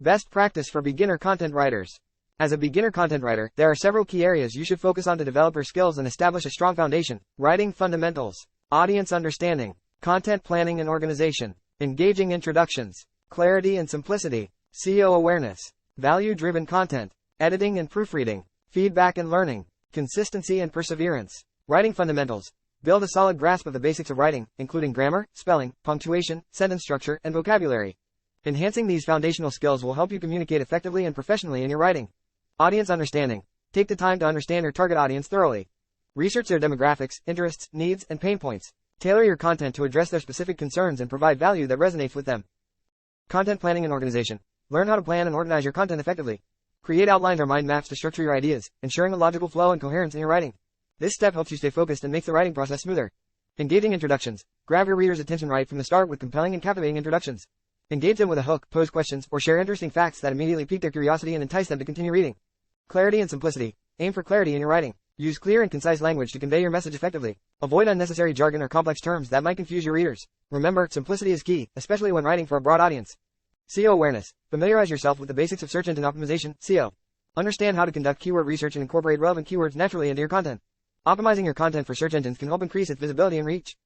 Best practice for beginner content writers. As a beginner content writer, there are several key areas you should focus on to develop your skills and establish a strong foundation. Writing fundamentals, audience understanding, content planning and organization, engaging introductions, clarity and simplicity, SEO awareness, value-driven content, editing and proofreading, feedback and learning, consistency and perseverance. Writing fundamentals. Build a solid grasp of the basics of writing, including grammar, spelling, punctuation, sentence structure, and vocabulary. Enhancing these foundational skills will help you communicate effectively and professionally in your writing. Audience understanding. Take the time to understand your target audience thoroughly. Research their demographics, interests, needs, and pain points. Tailor your content to address their specific concerns and provide value that resonates with them. Content planning and organization. Learn how to plan and organize your content effectively. Create outlines or mind maps to structure your ideas, ensuring a logical flow and coherence in your writing. This step helps you stay focused and makes the writing process smoother. Engaging introductions. Grab your reader's attention right from the start with compelling and captivating introductions. Engage them with a hook, pose questions, or share interesting facts that immediately pique their curiosity and entice them to continue reading. Clarity and simplicity. Aim for clarity in your writing. Use clear and concise language to convey your message effectively. Avoid unnecessary jargon or complex terms that might confuse your readers. Remember, simplicity is key, especially when writing for a broad audience. SEO awareness. Familiarize yourself with the basics of search engine optimization, SEO. Understand how to conduct keyword research and incorporate relevant keywords naturally into your content. Optimizing your content for search engines can help increase its visibility and reach.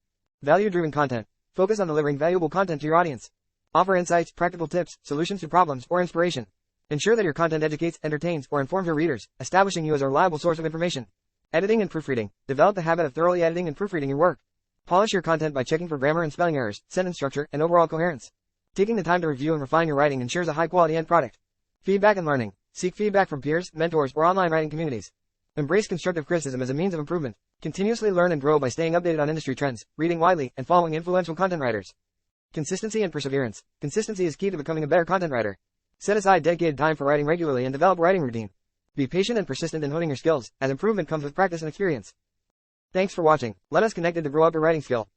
Value-driven content. Focus on delivering valuable content to your audience. Offer insights, practical tips, solutions to problems, or inspiration. Ensure that your content educates, entertains, or informs your readers, establishing you as a reliable source of information. Editing and proofreading. Develop the habit of thoroughly editing and proofreading your work. Polish your content by checking for grammar and spelling errors, sentence structure, and overall coherence. Taking the time to review and refine your writing ensures a high-quality end product. Feedback and learning. Seek feedback from peers, mentors, or online writing communities. Embrace constructive criticism as a means of improvement. Continuously learn and grow by staying updated on industry trends, reading widely, and following influential content writers. Consistency and perseverance. Consistency is key to becoming a better content writer. Set aside dedicated time for writing regularly and develop a writing routine. Be patient and persistent in honing your skills, as improvement comes with practice and experience. Thanks for watching. Let us connect to grow up your writing skill.